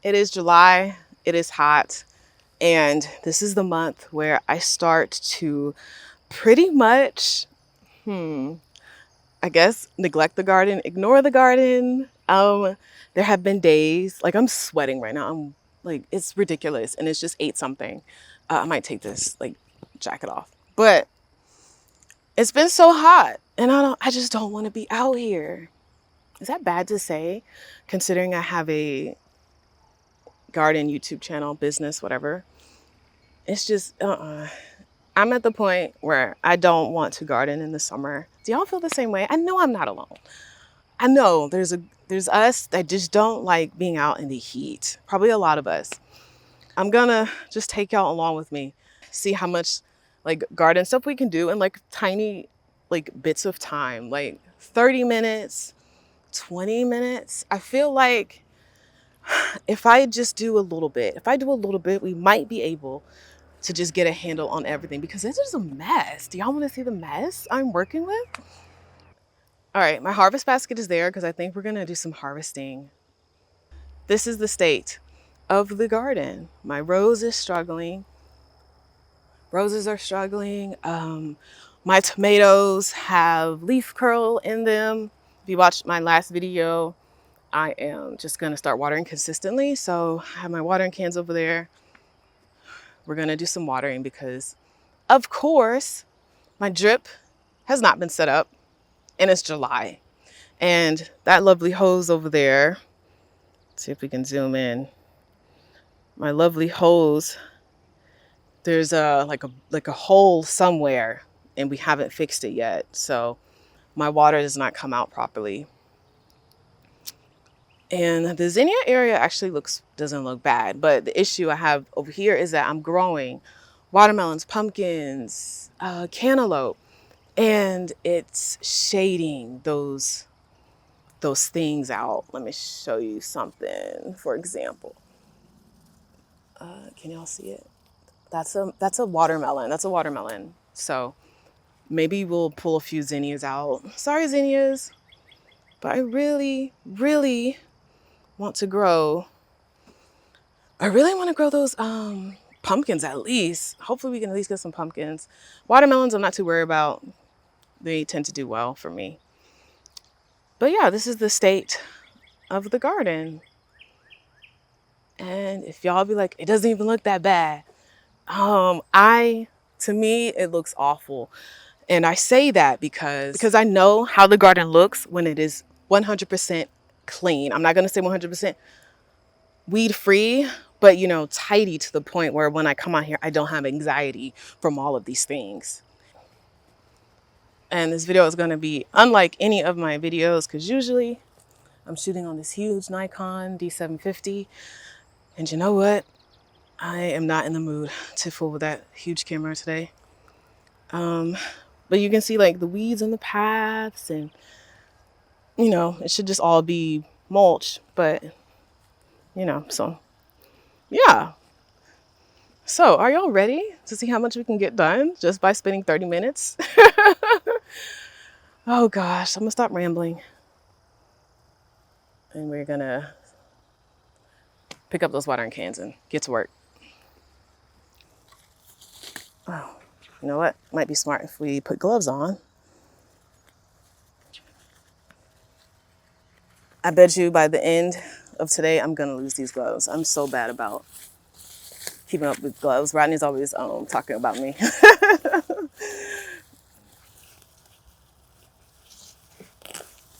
It is July, it is hot, and this is the month where I start to pretty much, I guess, neglect the garden, ignore the garden. There have been days, like I'm sweating right now. I'm like, it's ridiculous, and it's just 8 something. I might take this like jacket off, but it's been so hot, and I just don't want to be out here. Is that bad to say, considering I have a garden YouTube channel, business, whatever? It's just, I'm at the point where I don't want to garden in the summer. Do y'all feel the same way? I know I'm not alone. I know there's us that just don't like being out in the heat. Probably a lot of us. I'm gonna just take y'all along with me, see how much like garden stuff we can do in like tiny like bits of time, like 30 minutes, 20 minutes. I feel like if I just do a little bit, if I do a little bit, we might be able to just get a handle on everything, because it's just a mess. Do y'all want to see the mess I'm working with? All right, my harvest basket is there because I think we're gonna do some harvesting. This is the state of the garden. My rose is struggling. Roses are struggling. My tomatoes have leaf curl in them. If you watched my last video, I am just gonna start watering consistently. So I have my watering cans over there. We're gonna do some watering because, of course, my drip has not been set up and it's July. And that lovely hose over there, let's see if we can zoom in. My lovely hose, there's like a hole somewhere and we haven't fixed it yet. So my water does not come out properly. And the zinnia area actually doesn't look bad, but the issue I have over here is that I'm growing watermelons, pumpkins, cantaloupe, and it's shading those things out. Let me show you something. For example, can y'all see it? That's a watermelon. That's a watermelon. So maybe we'll pull a few zinnias out. Sorry, zinnias, but I really, really want to grow. I really want to grow those pumpkins at least. Hopefully we can at least get some pumpkins. Watermelons I'm not too worried about. They tend to do well for me. But yeah, this is the state of the garden. And if y'all be like, it doesn't even look that bad. To me, it looks awful. And I say that because I know how the garden looks when it is 100% clean. I'm not going to say 100% weed free, but tidy to the point where when I come out here, I don't have anxiety from all of these things. And this video is going to be unlike any of my videos because usually I'm shooting on this huge Nikon D750. And you know what? I am not in the mood to fool with that huge camera today. But you can see like the weeds in the paths and, it should just all be mulch. But, so yeah. So are y'all ready to see how much we can get done just by spending 30 minutes? Oh gosh, I'm gonna stop rambling. And we're gonna pick up those watering cans and get to work. Oh, you know what? Might be smart if we put gloves on. I bet you by the end of today, I'm gonna lose these gloves. I'm so bad about keeping up with gloves. Rodney's always talking about me.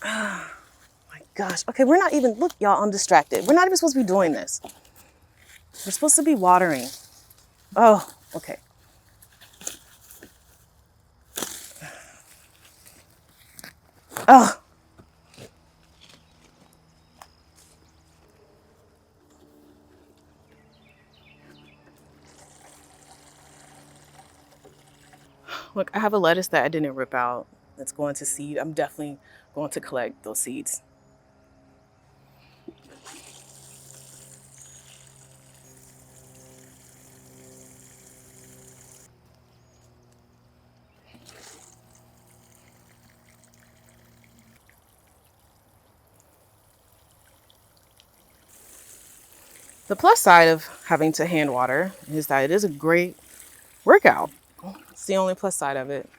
Oh my gosh. Okay, we're not even, look, y'all, I'm distracted. We're not even supposed to be doing this. We're supposed to be watering. Oh, okay. Oh. Look, I have a lettuce that I didn't rip out that's going to seed. I'm definitely going to collect those seeds. The plus side of having to hand water is that it is a great workout. It's the only plus side of it.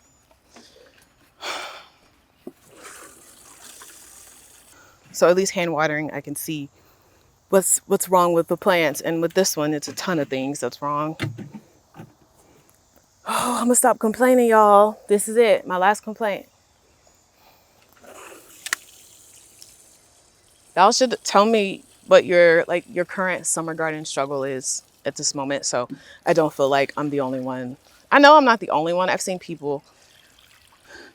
So at least hand watering, I can see what's wrong with the plants. And with this one, it's a ton of things that's wrong. Oh, I'm gonna stop complaining, y'all. This is it, my last complaint. Y'all should tell me what your current summer garden struggle is at this moment, so I don't feel like I'm the only one. I know I'm not the only one. I've seen people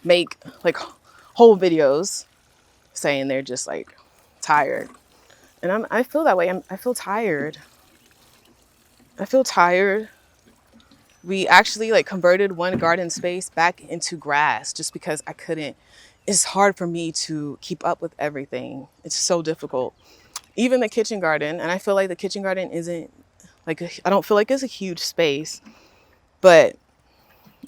make like whole videos saying they're just like tired, and I feel that way. I feel tired. I feel tired. We actually like converted one garden space back into grass just because I couldn't. It's hard for me to keep up with everything. It's so difficult. Even the kitchen garden, and I feel like the kitchen garden isn't like I don't feel like it's a huge space, but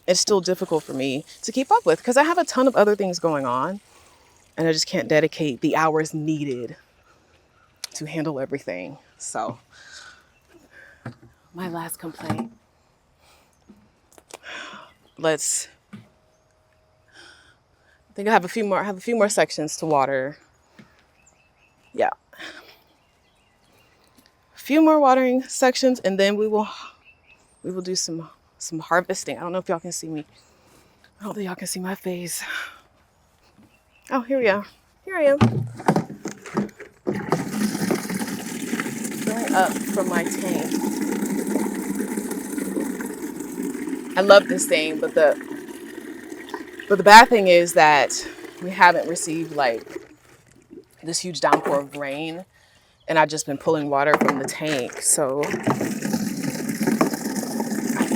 it's still difficult for me to keep up with because I have a ton of other things going on and I just can't dedicate the hours needed to handle everything. So, my last complaint. Let's I think I have a few more sections to water. Yeah. A few more watering sections and then we will do some harvesting. I don't know if y'all can see me. I don't think y'all can see my face. Oh, here we are. Here I am. Filling up from my tank. I love this thing, but the bad thing is that we haven't received like this huge downpour of rain, and I've just been pulling water from the tank. So I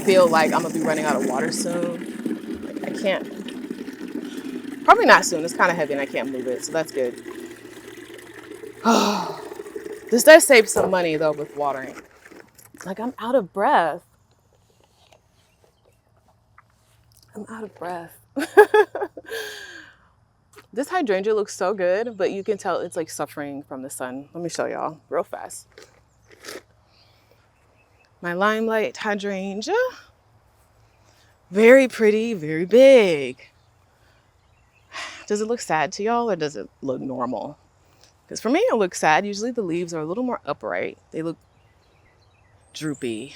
feel like I'm gonna be running out of water soon. Like I can't. Probably not soon. It's kind of heavy and I can't move it, so that's good. This does save some money though with watering. Like I'm out of breath. I'm out of breath. This hydrangea looks so good, but you can tell it's like suffering from the sun. Let me show y'all real fast. My limelight hydrangea. Very pretty, very big. Does it look sad to y'all or does it look normal? Because for me, it looks sad. Usually the leaves are a little more upright. They look droopy.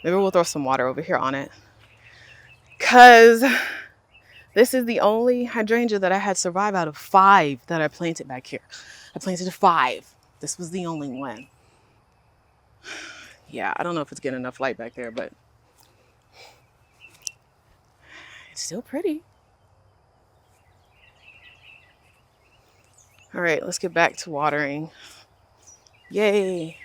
Maybe we'll throw some water over here on it. Because this is the only hydrangea that I had survive out of 5 that I planted back here. I planted 5. This was the only one. Yeah, I don't know if it's getting enough light back there, but it's still pretty. All right, let's get back to watering. Yay.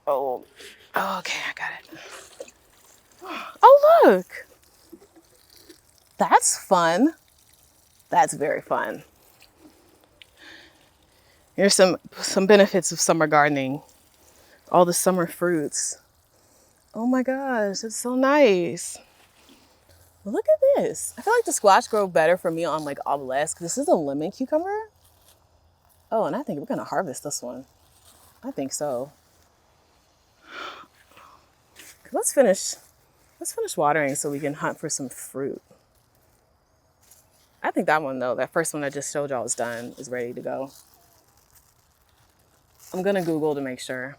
Oh, okay, I got it. Oh, look. That's fun. That's very fun. Here's some benefits of summer gardening. All the summer fruits. Oh my gosh, it's so nice. Look at this. I feel like the squash grow better for me on like obelisk. This is a lemon cucumber. Oh, and I think we're gonna harvest this one. I think so. Let's finish watering so we can hunt for some fruit. I think that one though, that first one I just showed y'all is done, is ready to go. I'm gonna Google to make sure.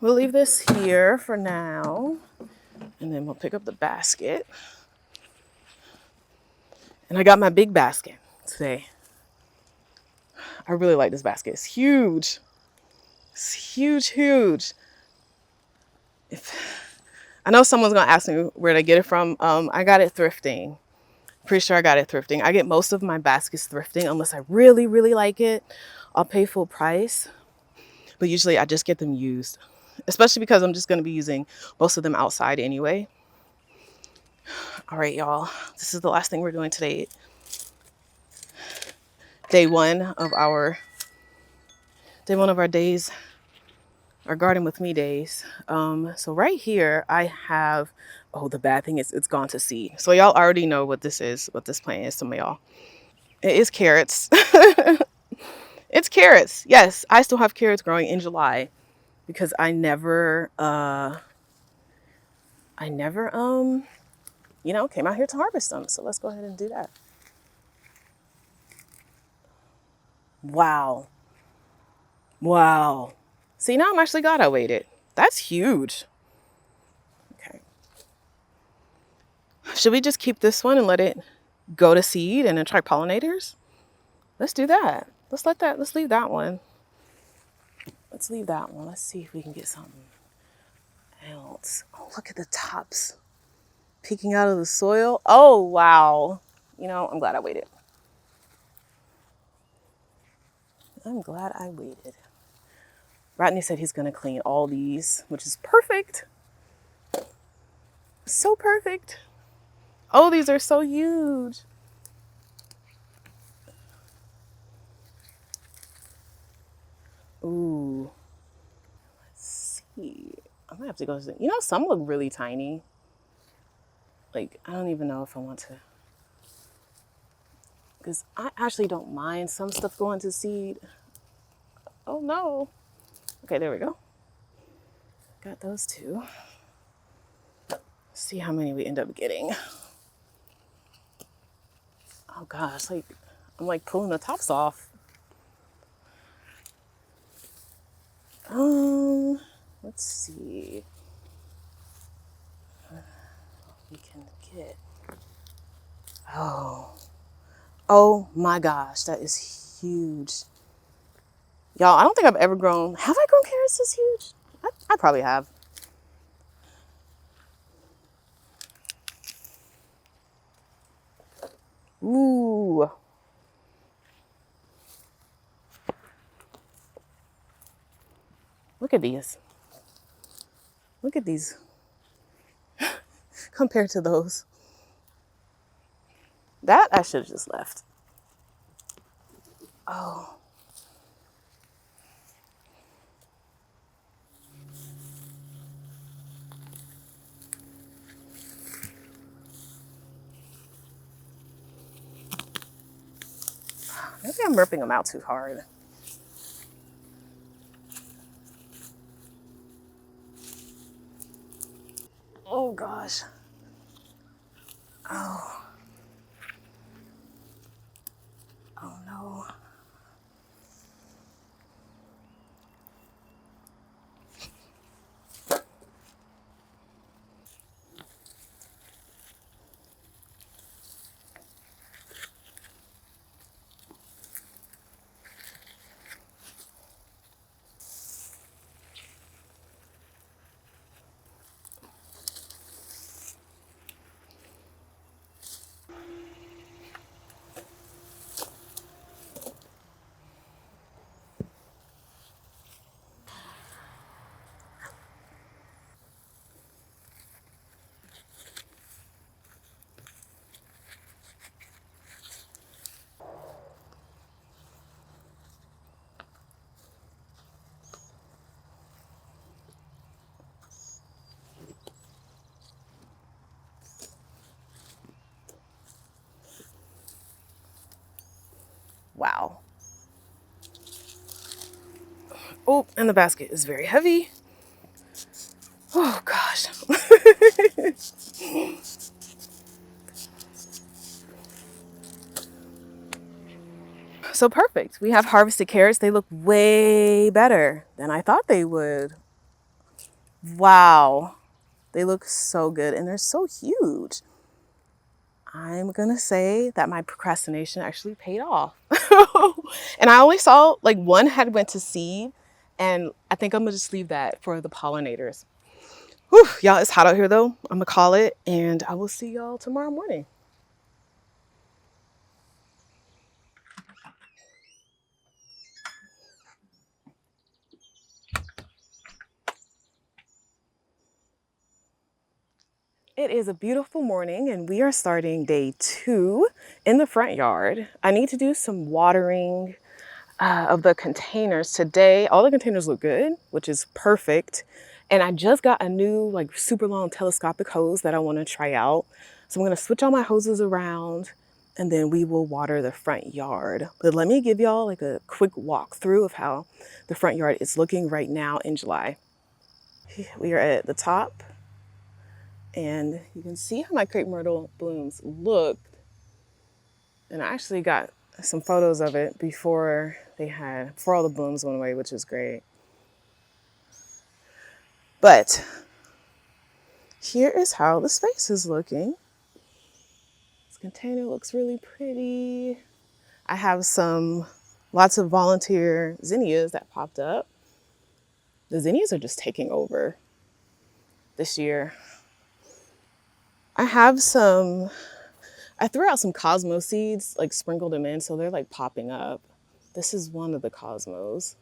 We'll leave this here for now, and then we'll pick up the basket. And I got my big basket today. I really like this basket. It's huge. It's huge, huge. I know someone's gonna ask me where to get it from. I got it thrifting. Pretty sure I got it thrifting. I get most of my baskets thrifting unless I really, really like it. I'll pay full price. But usually I just get them used, especially because I'm just gonna be using most of them outside anyway. All right, y'all. This is the last thing we're doing today. Day one of our days, our garden with me days. So right here I have, oh, the bad thing is it's gone to seed. So y'all already know what this is, what this plant is, some of y'all. It is carrots. It's carrots. Yes, I still have carrots growing in July because I never came out here to harvest them. So let's go ahead and do that. Wow. Wow. See, now I'm actually glad I waited. That's huge. Okay. Should we just keep this one and let it go to seed and then try pollinators? Let's do that. Let's leave that one. Let's leave that one. Let's see if we can get something else. Oh, look at the tops peeking out of the soil. Oh, wow. I'm glad I waited. I'm glad I waited. Rodney said he's going to clean all these, which is perfect. So perfect. Oh, these are so huge. Ooh. Let's see. I'm going to have to go. Some look really tiny. Like, I don't even know if I want to. Because I actually don't mind some stuff going to seed. Oh, no. Okay, there we go. Got those two. See how many we end up getting. Oh gosh, I'm like pulling the tops off. Let's see what we can get. Oh my gosh, that is huge. Y'all, I don't think I've ever grown. Have I grown carrots this huge? I probably have. Ooh. Look at these. Look at these compared to those. That I should have just left. Oh. Maybe I'm ripping them out too hard. Oh gosh. Oh. Oh no. Wow. Oh, and the basket is very heavy. Oh gosh. So perfect. We have harvested carrots. They look way better than I thought they would. Wow. They look so good and they're so huge. I'm gonna say that my procrastination actually paid off. And I only saw like one had went to seed, and I think I'm gonna just leave that for the pollinators. Whew, y'all, it's hot out here though. I'm gonna call it, and I will see y'all tomorrow morning. It is a beautiful morning and we are starting day 2 in the front yard. I need to do some watering of the containers today. All the containers look good, which is perfect. And I just got a new like super long telescopic hose that I want to try out. So I'm going to switch all my hoses around and then we will water the front yard. But let me give y'all like a quick walkthrough of how the front yard is looking right now in July. We are at the top and you can see how my crepe myrtle blooms look. And I actually got some photos of it before all the blooms went away, which is great. But here is how the space is looking. This container looks really pretty. I have lots of volunteer zinnias that popped up. The zinnias are just taking over this year. I threw out some cosmo seeds, like sprinkled them in, so they're like popping up. This is one of the cosmos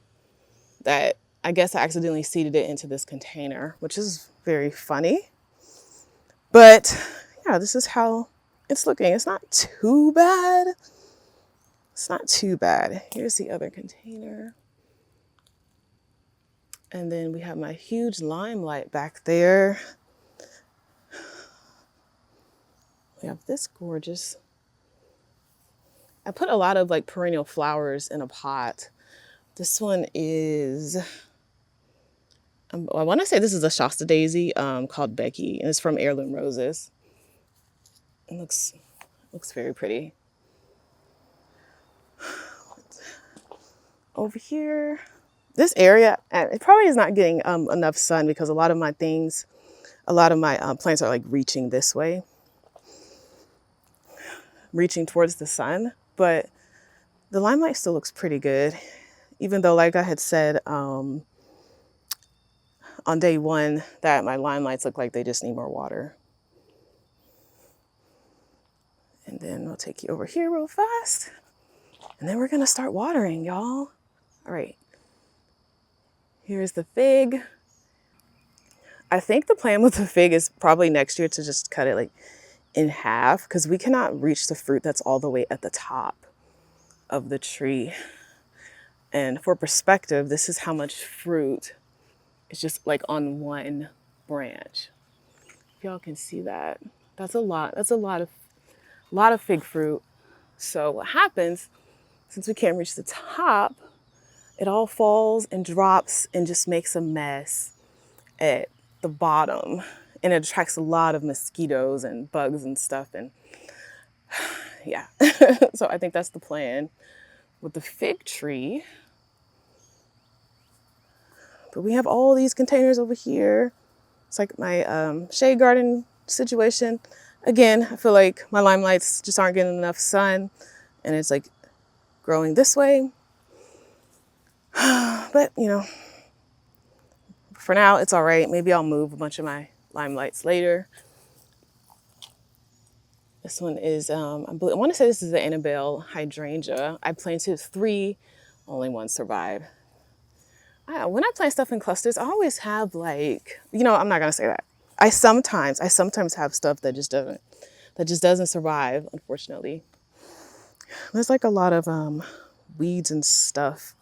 that I guess I accidentally seeded it into this container, which is very funny. But yeah, this is how it's looking. It's not too bad. It's not too bad. Here's the other container. And then we have my huge limelight back there. We have this gorgeous. I put a lot of like perennial flowers in a pot. This one is, I want to say this is a Shasta daisy called Becky, and it's from Heirloom Roses. It looks very pretty. Over here, this area, it probably is not getting enough sun because a lot of my plants are like reaching this way, reaching towards the sun, but the limelight still looks pretty good. Even though, like I had said on day 1, that my limelights look like they just need more water. And then I'll take you over here real fast. And then we're gonna start watering, y'all. All right, here's the fig. I think the plan with the fig is probably next year to just cut it like in half because we cannot reach the fruit that's all the way at the top of the tree. And for perspective, this is how much fruit is just like on one branch. If y'all can see that, that's a lot. That's a lot of fig fruit. So what happens, since we can't reach the top, it all falls and drops and just makes a mess at the bottom. And it attracts a lot of mosquitoes and bugs and stuff. And yeah, so I think that's the plan with the fig tree. But we have all these containers over here. It's like my shade garden situation. Again, I feel like my limelights just aren't getting enough sun and it's like growing this way. But you know, for now it's all right. Maybe I'll move a bunch of my limelights later. This one is, I want to say this is the Annabelle hydrangea. I planted 3, only 1 survived. When I plant stuff in clusters, I always have like, I'm not gonna say that. I sometimes have stuff that just doesn't survive, unfortunately. There's like a lot of weeds and stuff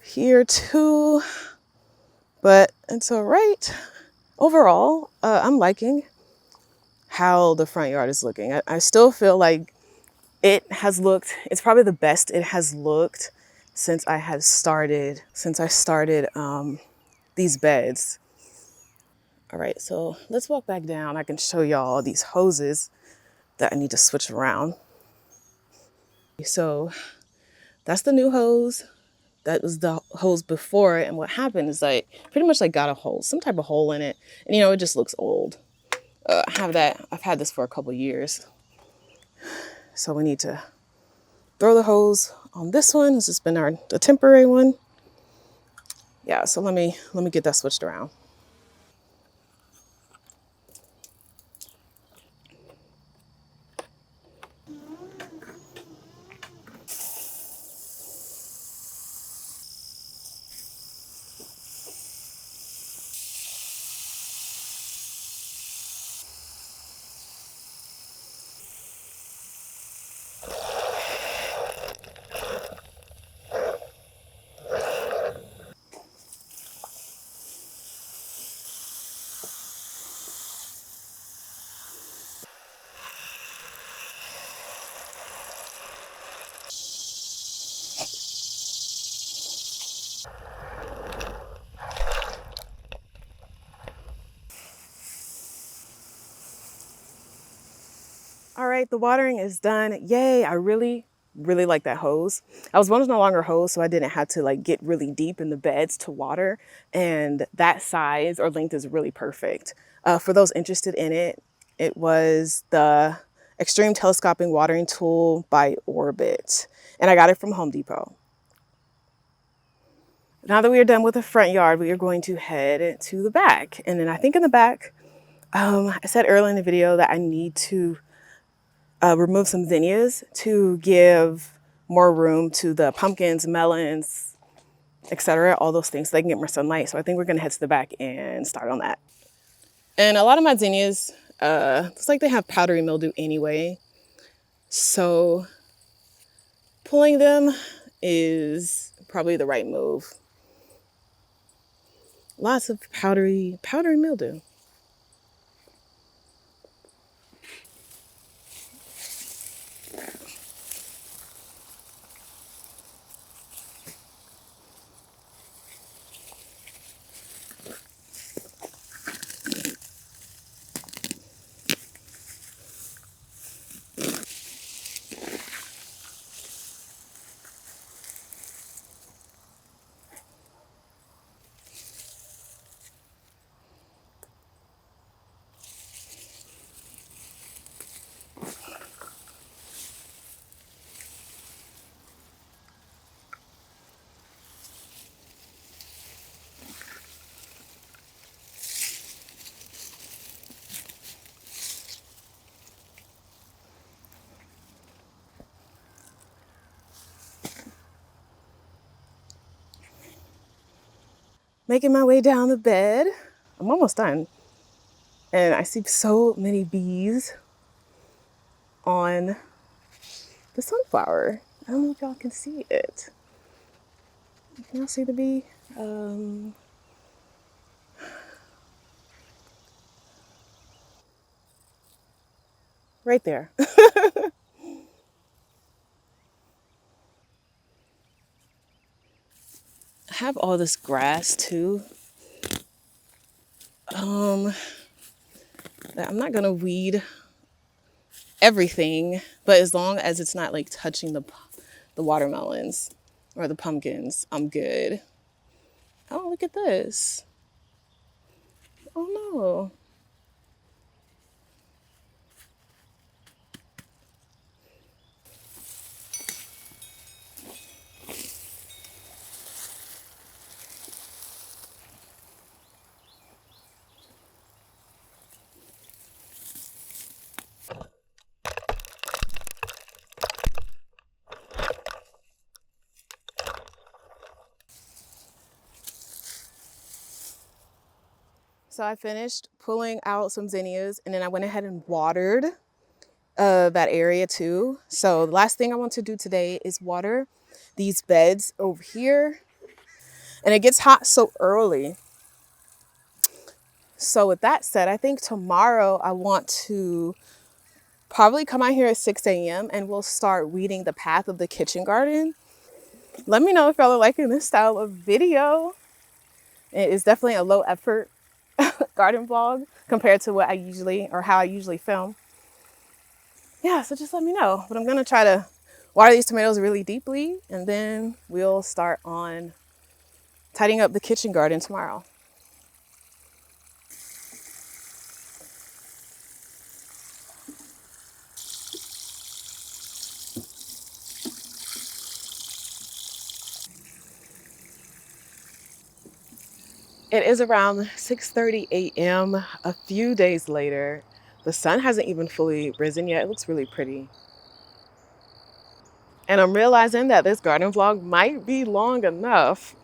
here too, but it's all right. Overall, I'm liking how the front yard is looking. I still feel like it's probably the best it has looked since I started these beds. All right, so let's walk back down. I can show y'all these hoses that I need to switch around. So that's the new hose. That was the hose before it. And what happened is like pretty much like got some type of hole in it. And it just looks old. I've had this for a couple years. So we need to throw the hose on this one. This has been the temporary one. Yeah, so let me get that switched around. All right, the watering is done. Yay, I really, really like that hose. I was wanting a longer hose so I didn't have to like get really deep in the beds to water. And that size or length is really perfect. For those interested in it, it was the Extreme Telescoping Watering Tool by Orbit. And I got it from Home Depot. Now that we are done with the front yard, we are going to head to the back. And then I think in the back, I said earlier in the video that I need to remove some zinnias to give more room to the pumpkins, melons, etc. All those things so they can get more sunlight. So I think we're gonna head to the back and start on that. And a lot of my zinnias, it's like they have powdery mildew anyway. So pulling them is probably the right move. Lots of powdery mildew. Making my way down the bed. I'm almost done. And I see so many bees on the sunflower. I don't know if y'all can see it. Can y'all see the bee? Right there. I have all this grass too. That I'm not gonna weed everything, but as long as it's not like touching the watermelons or the pumpkins, I'm good. Oh, look at this. Oh no. So I finished pulling out some zinnias and then I went ahead and watered that area too. So the last thing I want to do today is water these beds over here. And it gets hot so early. So with that said, I think tomorrow I want to probably come out here at 6 a.m. and we'll start weeding the path of the kitchen garden. Let me know if y'all are liking this style of video. It is definitely a low effort garden vlog compared to what I usually or how I usually film. Yeah, so just let me know. But I'm gonna try to water these tomatoes really deeply and then we'll start on tidying up the kitchen garden tomorrow. It is around 6:30 a.m. a few days later. The sun hasn't even fully risen yet. It looks really pretty. And I'm realizing that this garden vlog might be long enough.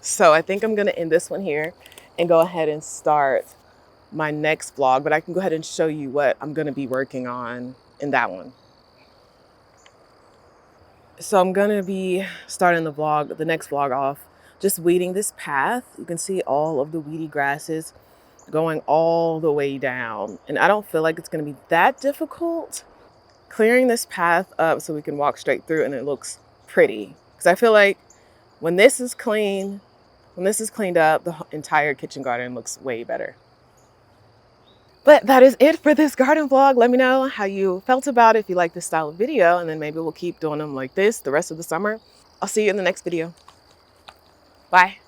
So I think I'm gonna end this one here and go ahead and start my next vlog, but I can go ahead and show you what I'm gonna be working on in that one. So I'm gonna be starting the next vlog off, just weeding this path. You can see all of the weedy grasses going all the way down. And I don't feel like it's gonna be that difficult clearing this path up so we can walk straight through and it looks pretty. Because I feel like when this is clean, when this is cleaned up, the entire kitchen garden looks way better. But that is it for this garden vlog. Let me know how you felt about it, if you like this style of video, and then maybe we'll keep doing them like this the rest of the summer. I'll see you in the next video. Bye.